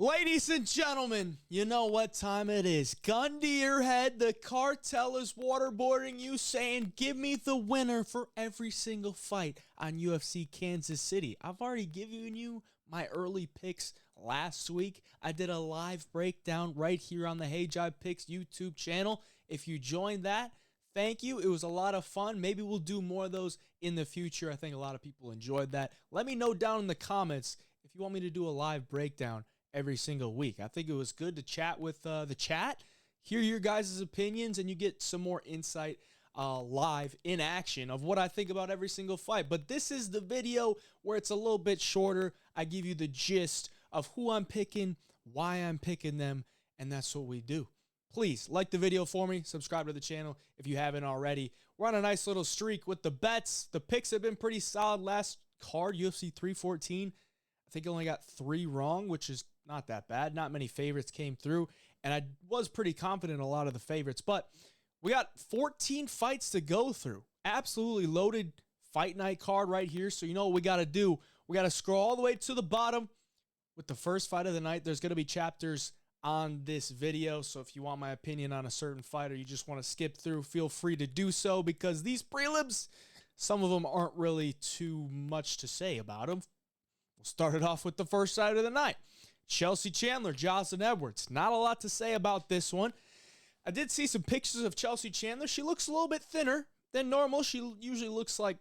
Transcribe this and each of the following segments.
Ladies and gentlemen, you know what time it is. Gun to your head, the cartel is waterboarding you, saying, give me the winner for every single fight on UFC Kansas City. I've already given you my early picks last week. I did a live breakdown right here on the Hey Jive Picks YouTube channel. If you joined that, thank you. It was a lot of fun. Maybe we'll do more of those in the future. I think a lot of people enjoyed that. Let me know down in the comments if you want me to do a live breakdown every single week. I think it was good to chat with the chat, hear your guys' opinions, and you get some more insight live in action of what I think about every single fight. But this is the video where it's a little bit shorter. I give you the gist of who I'm picking, why I'm picking them, and that's what we do. Please like the video for me, subscribe to the channel if you haven't already. We're on a nice little streak with the bets. The picks have been pretty solid. Last card, UFC 314, I think I only got 3 wrong, which is not that bad. Not many favorites came through, and I was pretty confident in a lot of the favorites. But we got 14 fights to go through. Absolutely loaded fight night card right here. So you know what we got to do? We got to scroll all the way to the bottom with the first fight of the night. There's going to be chapters on this video, so if you want my opinion on a certain fight or you just want to skip through, feel free to do so, because these prelims, some of them aren't really too much to say about them. We'll start it off with the first fight of the night. Chelsea Chandler, Jocelyn Edwards. Not a lot to say about this one. I did see some pictures of Chelsea Chandler. She looks a little bit thinner than normal. She usually looks like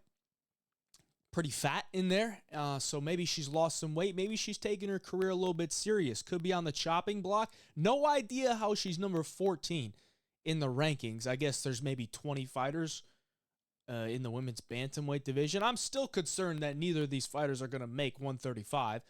pretty fat in there. So maybe she's lost some weight. Maybe she's taking her career a little bit serious. Could be on the chopping block. No idea how she's number 14 in the rankings. I guess there's maybe 20 fighters in the women's bantamweight division. I'm still concerned that neither of these fighters are going to make 135,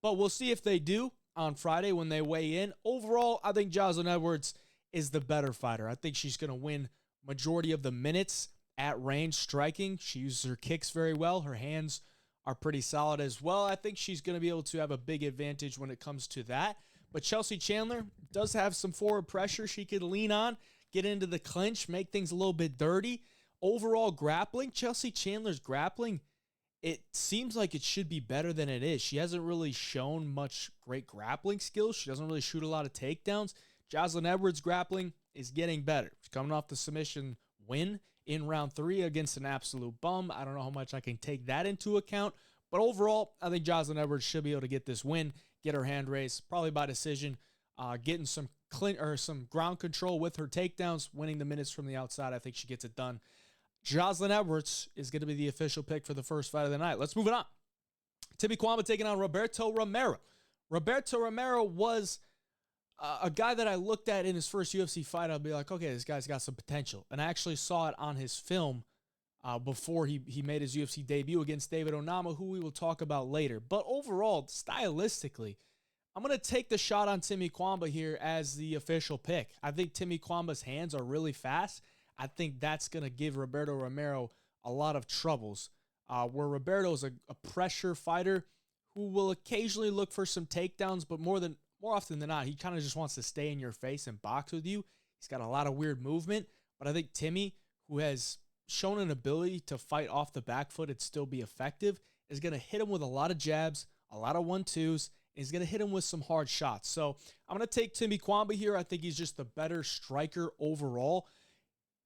but we'll see if they do on Friday when they weigh in. Overall, I think Jocelyn Edwards is the better fighter. I think she's going to win majority of the minutes at range striking. She uses her kicks very well. Her hands are pretty solid as well. I think she's going to be able to have a big advantage when it comes to that. But Chelsea Chandler does have some forward pressure she could lean on, get into the clinch, make things a little bit dirty. Overall grappling, Chelsea Chandler's grappling, it seems like it should be better than it is. She hasn't really shown much great grappling skills. She doesn't really shoot a lot of takedowns. Jocelyn Edwards' grappling is getting better. She's coming off the submission win in round 3 against an absolute bum. I don't know how much I can take that into account. But overall, I think Jocelyn Edwards should be able to get this win, get her hand raised, probably by decision, getting some ground control with her takedowns, winning the minutes from the outside. I think she gets it done. Jocelyn Edwards is going to be the official pick for the first fight of the night. Let's move it on. Timmy Cuamba taking on Roberto Romero. Roberto Romero was a guy that I looked at in his first UFC fight. I'll be like, okay, this guy's got some potential. And I actually saw it on his film before he made his UFC debut against David Onama, who we will talk about later. But overall, stylistically, I'm going to take the shot on Timmy Cuamba here as the official pick. I think Timmy Cuamba's hands are really fast. I think that's going to give Roberto Romero a lot of troubles. Where Roberto is a pressure fighter who will occasionally look for some takedowns, but more often than not, he kind of just wants to stay in your face and box with you. He's got a lot of weird movement, but I think Timmy, who has shown an ability to fight off the back foot and still be effective, is going to hit him with a lot of jabs, a lot of 1-2s, and he's going to hit him with some hard shots. So I'm going to take Timmy Cuamba here. I think he's just the better striker overall.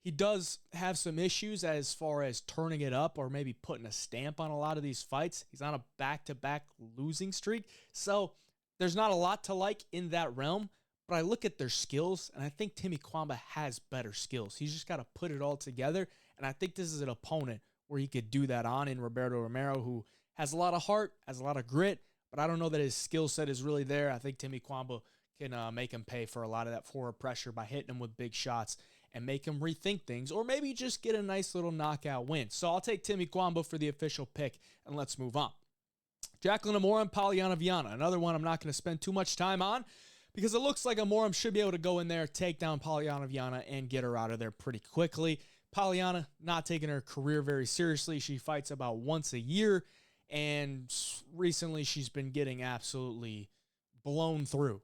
He does have some issues as far as turning it up or maybe putting a stamp on a lot of these fights. He's on a back-to-back losing streak. So there's not a lot to like in that realm, but I look at their skills, and I think Timmy Cuamba has better skills. He's just got to put it all together, and I think this is an opponent where he could do that on in Roberto Romero, who has a lot of heart, has a lot of grit, but I don't know that his skill set is really there. I think Timmy Cuamba can make him pay for a lot of that forward pressure by hitting him with big shots and make him rethink things, or maybe just get a nice little knockout win. So I'll take Timmy Cuamba for the official pick, and let's move on. Jacqueline Amorim, Polyana Viana. Another one I'm not going to spend too much time on because it looks like Amorim should be able to go in there, take down Polyana Viana, and get her out of there pretty quickly. Polyana not taking her career very seriously. She fights about once a year, and recently she's been getting absolutely blown through.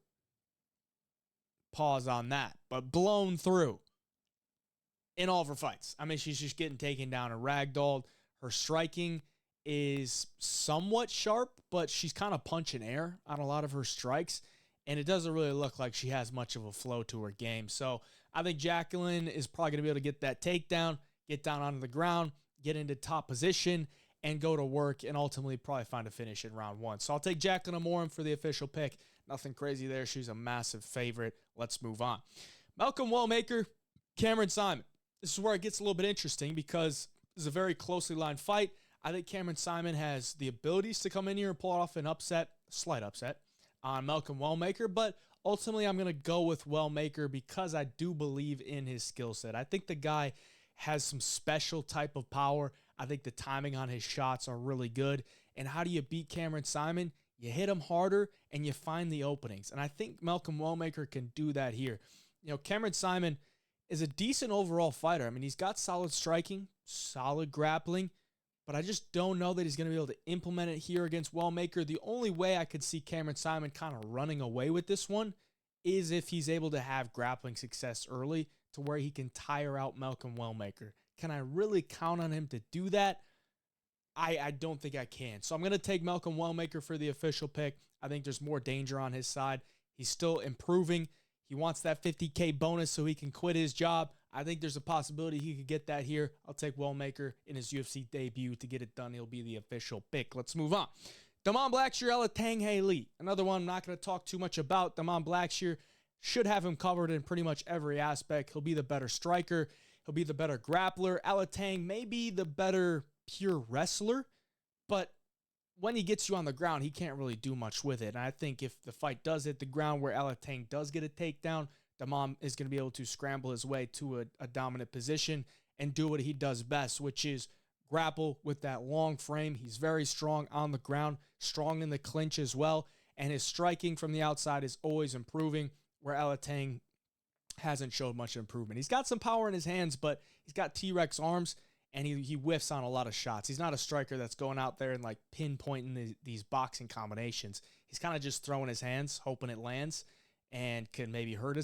Pause on that, but blown through in all of her fights. I mean, she's just getting taken down and ragdolled. Her striking is somewhat sharp, but she's kind of punching air on a lot of her strikes. and it doesn't really look like she has much of a flow to her game. So I think Jacqueline is probably going to be able to get that takedown, get down onto the ground, get into top position, and go to work, and ultimately probably find a finish in round 1. So I'll take Jacqueline Amorim for the official pick. Nothing crazy there. She's a massive favorite. Let's move on. Malcolm Wellmaker, Cameron Saaiman. This is where it gets a little bit interesting because it's a very closely lined fight. I think Cameron Saaiman has the abilities to come in here and pull off an upset, slight upset, on Malcolm Wellmaker, but ultimately I'm going to go with Wellmaker because I do believe in his skill set. I think the guy has some special type of power. I think the timing on his shots are really good. And how do you beat Cameron Saaiman? You hit him harder and you find the openings. And I think Malcolm Wellmaker can do that here. You know, Cameron Saaiman is a decent overall fighter. I mean, he's got solid striking, solid grappling, but I just don't know that he's going to be able to implement it here against Wellmaker. The only way I could see Cameron Saaiman kind of running away with this one is if he's able to have grappling success early to where he can tire out Malcolm Wellmaker. Can I really count on him to do that? I don't think I can. So I'm going to take Malcolm Wellmaker for the official pick. I think there's more danger on his side. He's still improving. He wants that $50K bonus so he can quit his job. I think there's a possibility he could get that here. I'll take Wellmaker in his UFC debut to get it done. He'll be the official pick. Let's move on. Blackshear, Alatangheili. Another one I'm not going to talk too much about. Blackshear should have him covered in pretty much every aspect. He'll be the better striker. He'll be the better grappler. Alatang may be the better pure wrestler, but when he gets you on the ground, he can't really do much with it. And I think if the fight does hit the ground where Alatang does get a takedown, Damon is going to be able to scramble his way to a dominant position and do what he does best, which is grapple with that long frame. He's very strong on the ground, strong in the clinch as well, and his striking from the outside is always improving, where Alatang hasn't showed much improvement. He's got some power in his hands, but he's got T-Rex arms, and he whiffs on a lot of shots. He's not a striker that's going out there and like pinpointing these boxing combinations. He's kind of just throwing his hands, hoping it lands, and can maybe hurt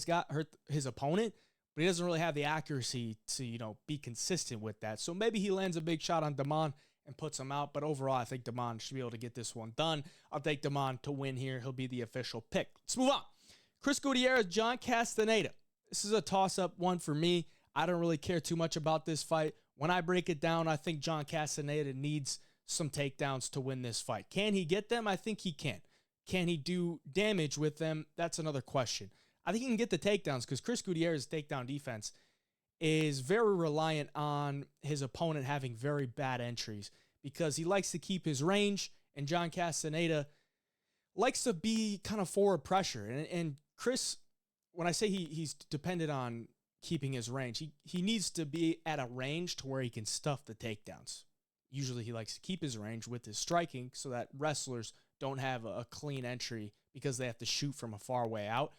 his opponent, but he doesn't really have the accuracy to, be consistent with that. So maybe he lands a big shot on Damon and puts him out, but overall, I think Damon should be able to get this one done. I'll take Damon to win here. He'll be the official pick. Let's move on. Chris Gutierrez, John Castaneda. This is a toss-up one for me. I don't really care too much about this fight. When I break it down, I think John Castaneda needs some takedowns to win this fight. Can he get them? I think he can. Can he do damage with them? That's another question. I think he can get the takedowns because Chris Gutierrez's takedown defense is very reliant on his opponent having very bad entries because he likes to keep his range, and John Castaneda likes to be kind of forward pressure. And Chris, when I say he's dependent on keeping his range, he needs to be at a range to where he can stuff the takedowns. Usually he likes to keep his range with his striking so that wrestlers don't have a clean entry because they have to shoot from a far way out.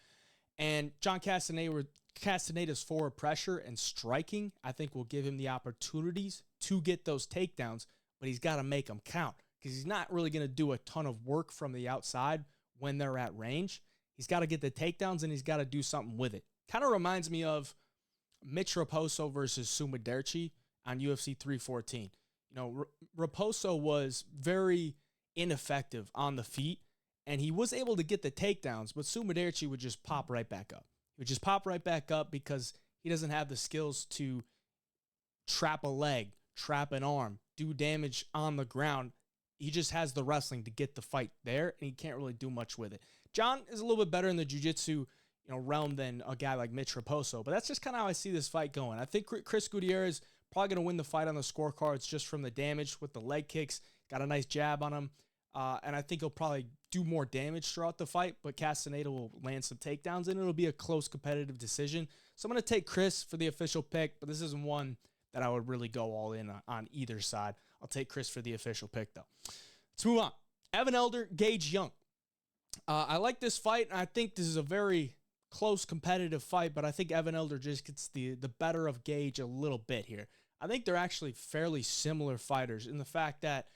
And John Castaneda's forward pressure and striking, I think, will give him the opportunities to get those takedowns, but he's got to make them count because he's not really going to do a ton of work from the outside when they're at range. He's got to get the takedowns and he's got to do something with it. Kind of reminds me of Mitch Raposo versus Sumaderchi on UFC 314. Raposo was very ineffective on the feet, and he was able to get the takedowns, but Sumaderchi would just pop right back up. He would just pop right back up because he doesn't have the skills to trap a leg, trap an arm, do damage on the ground. He just has the wrestling to get the fight there, and he can't really do much with it. John is a little bit better in the jiu-jitsu realm than a guy like Mitch Raposo, but that's just kind of how I see this fight going. I think Chris Gutierrez probably going to win the fight on the scorecards just from the damage with the leg kicks. Got a nice jab on him, and I think he'll probably do more damage throughout the fight, but Castaneda will land some takedowns, and it'll be a close competitive decision. So I'm going to take Chris for the official pick, but this isn't one that I would really go all in on either side. I'll take Chris for the official pick, though. Let's move on. Evan Elder, Gage Young. I like this fight, and I think this is a very close competitive fight, but I think Evan Elder just gets the better of Gage a little bit here. I think they're actually fairly similar fighters in the fact that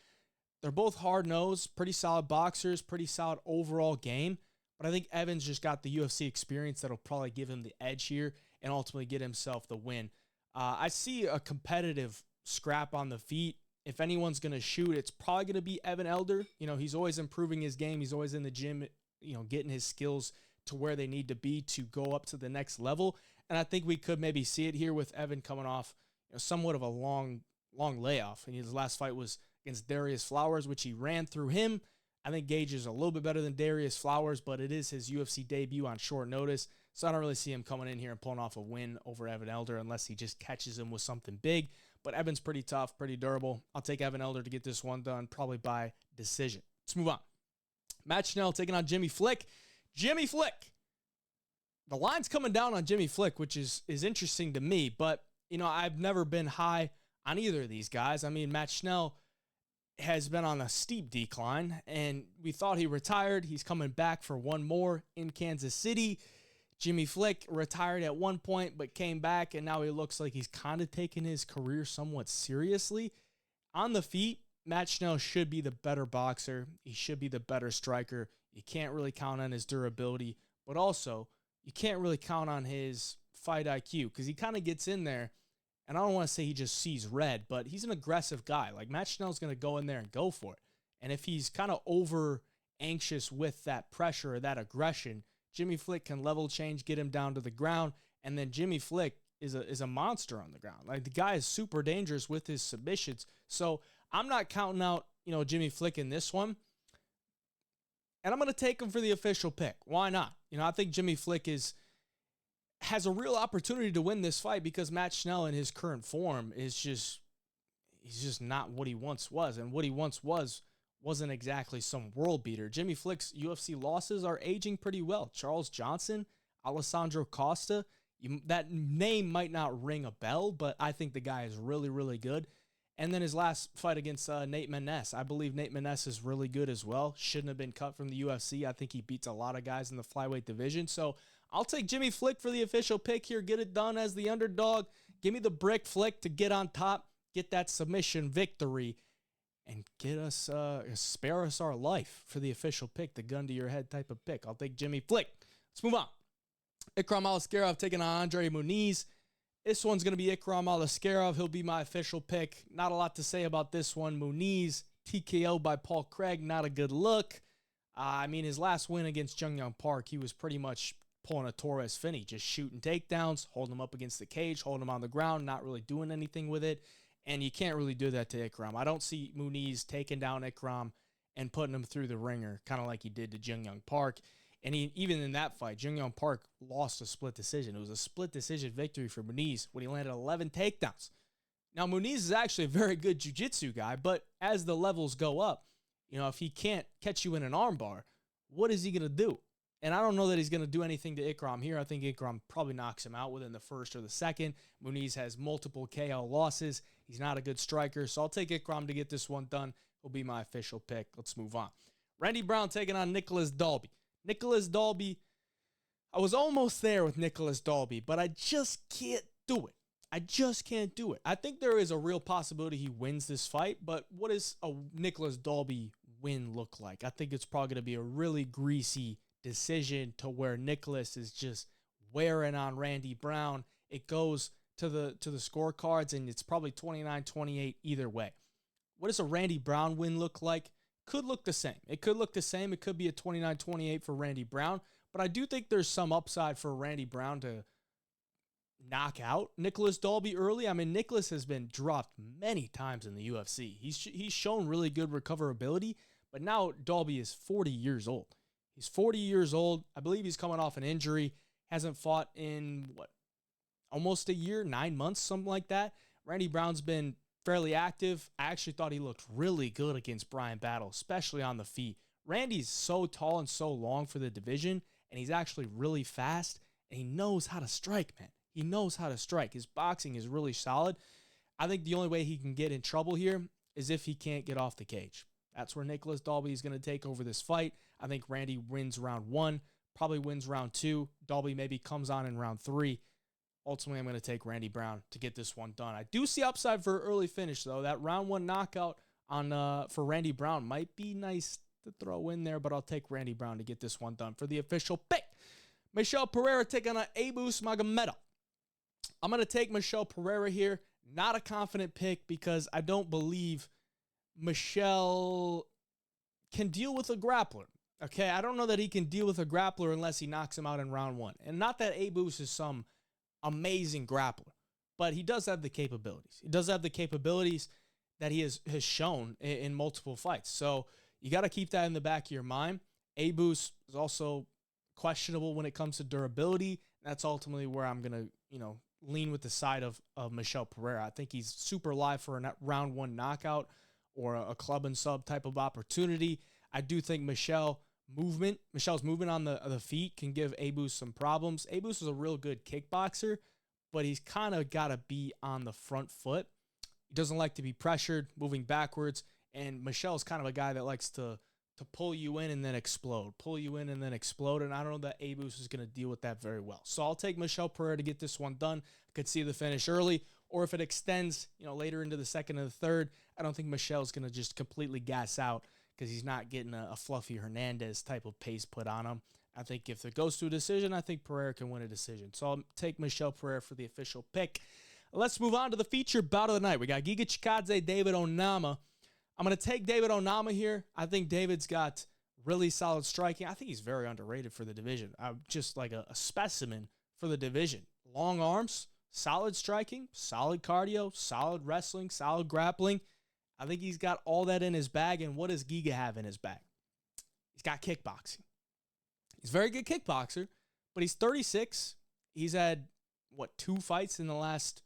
they're both hard-nosed, pretty solid boxers, pretty solid overall game, but I think Evan's just got the UFC experience that'll probably give him the edge here and ultimately get himself the win. I see a competitive scrap on the feet. If anyone's going to shoot, it's probably going to be Evan Elder. He's always improving his game. He's always in the gym, getting his skills to where they need to be to go up to the next level. And I think we could maybe see it here with Evan coming off somewhat of a long layoff. And his last fight was against Darius Flowers, which he ran through him. I think Gage is a little bit better than Darius Flowers, but it is his UFC debut on short notice. So I don't really see him coming in here and pulling off a win over Evan Elder unless he just catches him with something big. But Evan's pretty tough, pretty durable. I'll take Evan Elder to get this one done, probably by decision. Let's move on. Matt Schnell taking on Jimmy Flick. Jimmy Flick. The line's coming down on Jimmy Flick, which is interesting to me. But, I've never been high on either of these guys. I mean, Matt Schnell has been on a steep decline, and we thought he retired. He's coming back for one more in Kansas City. Jimmy Flick retired at one point, but came back, and now he looks like he's kind of taking his career somewhat seriously. On the feet, Matt Schnell should be the better boxer. He should be the better striker. You can't really count on his durability, but also you can't really count on his fight IQ because he kind of gets in there, and I don't want to say he just sees red, but he's an aggressive guy. Like, Matt Schnell's going to go in there and go for it. And if he's kind of over anxious with that pressure or that aggression, Jimmy Flick can level change, get him down to the ground, and then Jimmy Flick is a monster on the ground. Like, the guy is super dangerous with his submissions. So I'm not counting out, Jimmy Flick in this one. And I'm going to take him for the official pick. Why not? I think Jimmy Flick has a real opportunity to win this fight because Matt Schnell in his current form he's just not what he once was. And what he once wasn't exactly some world beater. Jimmy Flick's UFC losses are aging pretty well. Charles Johnson, Alessandro Costa, that name might not ring a bell, but I think the guy is really, really good. And then his last fight against Nate Maness. I believe Nate Maness is really good as well. Shouldn't have been cut from the UFC. I think he beats a lot of guys in the flyweight division. So I'll take Jimmy Flick for the official pick here. Get it done as the underdog. Give me the brick Flick to get on top, get that submission victory, and get us, spare us our life for the official pick, the gun to your head type of pick. I'll take Jimmy Flick. Let's move on. Ikram Aliskerov taking on Andre Muniz. This one's going to be Ikram Aliskerov. He'll be my official pick. Not a lot to say about this one. Muniz, TKO by Paul Craig. Not a good look. His last win against Jung Young Park, he was pretty much pulling a Torres Finney, just shooting takedowns, holding him up against the cage, holding him on the ground, not really doing anything with it. And you can't really do that to Ikram. I don't see Muniz taking down Ikram and putting him through the ringer, kind of like he did to Jung Young Park. And even in that fight, Jung Young Park lost a split decision. It was a split decision victory for Muniz when he landed 11 takedowns. Now, Muniz is actually a very good jiu-jitsu guy, but as the levels go up, if he can't catch you in an armbar, what is he going to do? And I don't know that he's going to do anything to Ikram here. I think Ikram probably knocks him out within the first or the second. Muniz has multiple KO losses. He's not a good striker, so I'll take Ikram to get this one done. He'll be my official pick. Let's move on. Randy Brown taking on Nicholas Dalby. Nicholas Dalby, I was almost there with Nicholas Dalby, but I just can't do it. I just can't do it. I think there is a real possibility he wins this fight, but what does a Nicholas Dalby win look like? I think it's probably going to be a really greasy decision to where Nicholas is just wearing on Randy Brown. It goes to the scorecards, and it's probably 29-28 either way. What does a Randy Brown win look like? Could look the same. It could look the same. It could be a 29-28 for Randy Brown, but I do think there's some upside for Randy Brown to knock out Nicholas Dalby early. Nicholas has been dropped many times in the UFC. He's shown really good recoverability, but now Dalby is 40 years old. He's 40 years old. I believe he's coming off an injury. Hasn't fought in, almost a year, 9 months, something like that. Randy Brown's been fairly active. I actually thought he looked really good against Brian Battle, especially on the feet. Randy's so tall and so long for the division, and he's actually really fast, and he knows how to strike, man. He knows how to strike. His boxing is really solid. I think the only way he can get in trouble here is if he can't get off the cage. That's where Nicholas Dalby is going to take over this fight. I think Randy wins round 1, probably wins round 2. Dalby maybe comes on in round 3. Ultimately, I'm going to take Randy Brown to get this one done. I do see upside for an early finish, though. That round 1 knockout for Randy Brown might be nice to throw in there, but I'll take Randy Brown to get this one done for the official pick. Michel Pereira taking on Abus Magomedov. I'm going to take Michel Pereira here. Not a confident pick because I don't believe Michel can deal with a grappler. Okay, I don't know that he can deal with a grappler unless he knocks him out in round 1. And not that Abus is some amazing grappler, but he does have the capabilities. He does have the capabilities that he has shown in multiple fights. So you got to keep that in the back of your mind. Abus is also questionable when it comes to durability. That's ultimately where I'm going to, lean with the side of Michel Pereira. I think he's super live for a round 1 knockout or a club and sub type of opportunity. I do think Michel's movement on the feet can give Abus some problems. Abus is a real good kickboxer, but he's kind of got to be on the front foot. He doesn't like to be pressured, moving backwards, and Michel's kind of a guy that likes to pull you in and then explode, and I don't know that Abus is going to deal with that very well. So I'll take Michel Pereira to get this one done. I could see the finish early, or if it extends, later into the second and the third, I don't think Michel's going to just completely gas out because he's not getting a Fluffy Hernandez type of pace put on him. I think if it goes to a decision, I think Pereira can win a decision. So I'll take Michel Pereira for the official pick. Let's move on to the featured bout of the night. We got Giga Chikadze, David Onama. I'm going to take David Onama here. I think David's got really solid striking. I think he's very underrated for the division. Just like a specimen for the division. Long arms, solid striking, solid cardio, solid wrestling, solid grappling. I think he's got all that in his bag. And what does Giga have in his bag? He's got kickboxing. He's a very good kickboxer, but he's 36. He's had, 2 fights in the last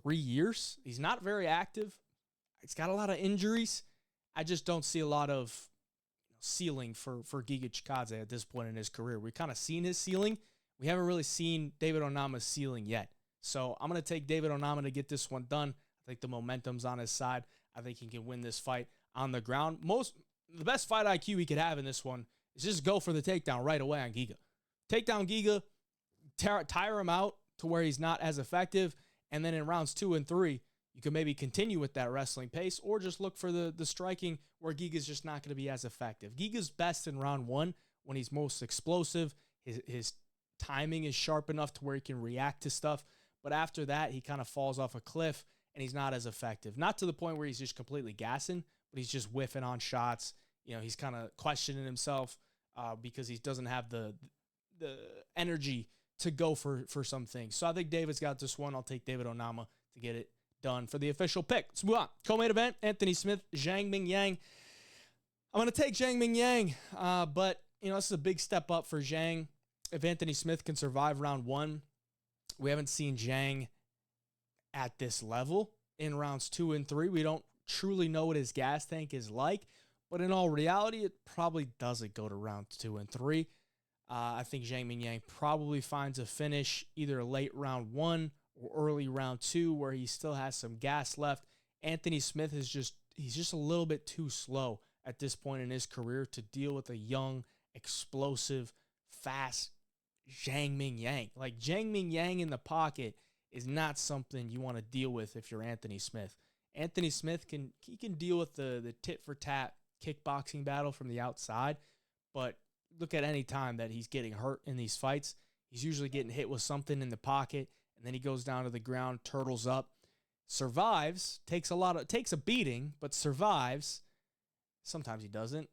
3 years? He's not very active. He's got a lot of injuries. I just don't see a lot of ceiling for Giga Chikadze at this point in his career. We've kind of seen his ceiling. We haven't really seen David Onama's ceiling yet. So I'm going to take David Onama to get this one done. I think the momentum's on his side. I think he can win this fight on the ground. The best fight IQ he could have in this one is just go for the takedown right away on Giga. Take down Giga, tire him out to where he's not as effective, and then in rounds 2 and 3, you can maybe continue with that wrestling pace or just look for the striking where Giga's just not going to be as effective. Giga's best in round 1 when he's most explosive. His timing is sharp enough to where he can react to stuff. But after that, he kind of falls off a cliff and he's not as effective. Not to the point where he's just completely gassing, but he's just whiffing on shots. He's kind of questioning himself because he doesn't have the energy to go for some things. So I think David's got this one. I'll take David Onama to get it done for the official pick. Let's move on. Co-main event, Anthony Smith, Zhang Mingyang. I'm going to take Zhang Mingyang, but, this is a big step up for Zhang. If Anthony Smith can survive round 1, we haven't seen Zhang at this level in rounds 2 and 3. We don't truly know what his gas tank is like, but in all reality, it probably doesn't go to rounds 2 and 3. I think Zhang Mingyang probably finds a finish either late round 1 or early round 2 where he still has some gas left. Anthony Smith he's just a little bit too slow at this point in his career to deal with a young, explosive, fast Zhang Mingyang. Like Zhang Mingyang in the pocket is not something you want to deal with if you're Anthony Smith. Anthony Smith can deal with the tit for tat kickboxing battle from the outside, but look at any time that he's getting hurt in these fights, he's usually getting hit with something in the pocket. And then he goes down to the ground, turtles up, survives, takes a beating, but survives. Sometimes he doesn't.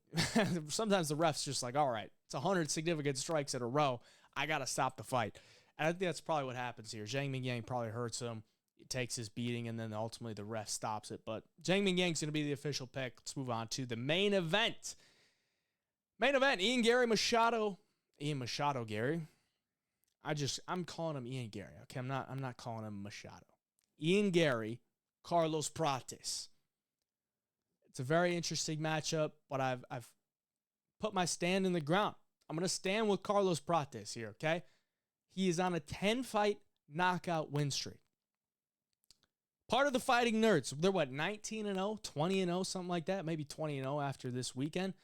Sometimes the ref's just like, all right, it's 100 significant strikes in a row. I got to stop the fight. And I think that's probably what happens here. Zhang Mingyang probably hurts him. He takes his beating, and then ultimately the ref stops it. But Zhang Mingyang's going to be the official pick. Let's move on to the main event. Ian Garry Machado. Ian Machado, Garry. I'm calling him Ian Garry. Okay, I'm not calling him Machado. Ian Garry, Carlos Prates. It's a very interesting matchup, but I've put my stand in the ground. I'm going to stand with Carlos Prates here, okay? He is on a 10-fight knockout win streak. Part of the Fighting Nerds. They're 19-0, 20-0, something like that. Maybe 20-0 after this weekend.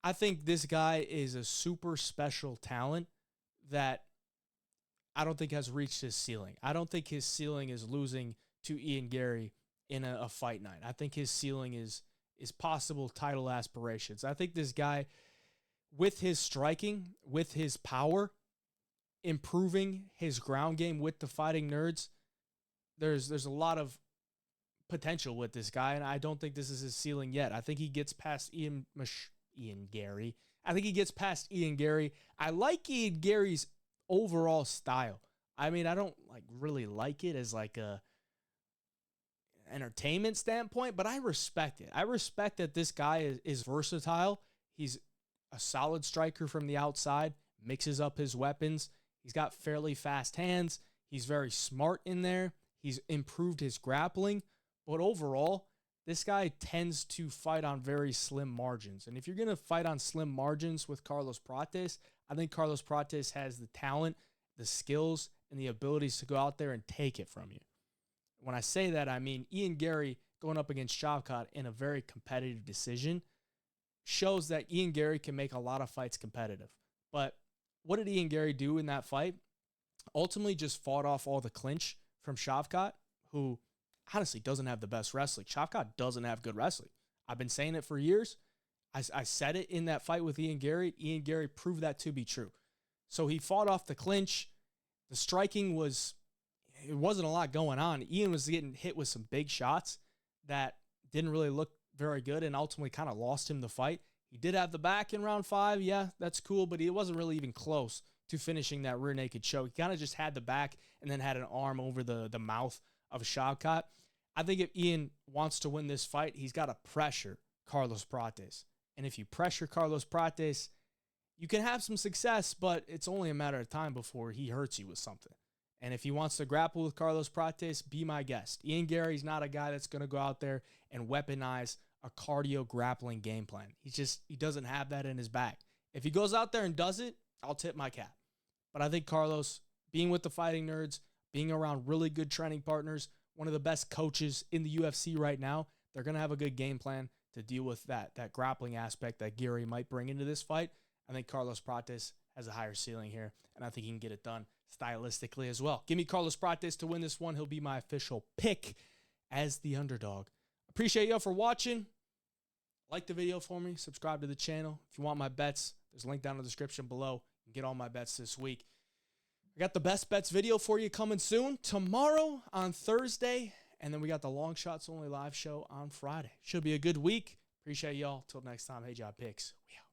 I think this guy is a super special talent that I don't think has reached his ceiling. I don't think his ceiling is losing to Ian Garry in a fight night. I think his ceiling is possible title aspirations. I think this guy, with his striking, with his power, improving his ground game with the Fighting Nerds, there's a lot of potential with this guy, and I don't think this is his ceiling yet. I think he gets past Ian Garry. I think he gets past Ian Garry. I like Ian Garry's overall style. I mean, I don't like really like it as like a entertainment standpoint, but I respect it. I respect that this guy is versatile. He's a solid striker from the outside, mixes up his weapons. He's got fairly fast hands. He's very smart in there. He's improved his grappling. But overall, this guy tends to fight on very slim margins. And if you're going to fight on slim margins with Carlos Prates, I think Carlos Prates has the talent, the skills, and the abilities to go out there and take it from you. When I say that, I mean Ian Garry going up against Shavkat in a very competitive decision shows that Ian Garry can make a lot of fights competitive. But what did Ian Garry do in that fight? Ultimately just fought off all the clinch from Shavkat, who honestly doesn't have the best wrestling. Shavkat doesn't have good wrestling. I've been saying it for years. I said it in that fight with Ian Garry. Ian Garry proved that to be true. So he fought off the clinch. The striking it wasn't a lot going on. Ian was getting hit with some big shots that didn't really look very good and ultimately kind of lost him the fight. He did have the back in round 5. Yeah, that's cool, but he wasn't really even close to finishing that rear naked choke. He kind of just had the back and then had an arm over the mouth of Shavkat. I think if Ian wants to win this fight, he's got to pressure Carlos Prates. And if you pressure Carlos Prates, you can have some success, but it's only a matter of time before he hurts you with something. And if he wants to grapple with Carlos Prates, be my guest. Ian Garry's not a guy that's going to go out there and weaponize a cardio grappling game plan. He doesn't have that in his bag. If he goes out there and does it, I'll tip my cap. But I think Carlos, being with the Fighting Nerds, being around really good training partners, one of the best coaches in the UFC right now, they're going to have a good game plan to deal with that grappling aspect that Garry might bring into this fight. I think Carlos Prates has a higher ceiling here, and I think he can get it done stylistically as well. Give me Carlos Prates to win this one. He'll be my official pick as the underdog. Appreciate y'all for watching. Like the video for me. Subscribe to the channel. If you want my bets, there's a link down in the description below. You can get all my bets this week. I got the best bets video for you coming soon. Tomorrow on Thursday. And then we got the Long Shots Only live show on Friday. Should be a good week. Appreciate y'all. Till next time. Hey, Job Picks. We out.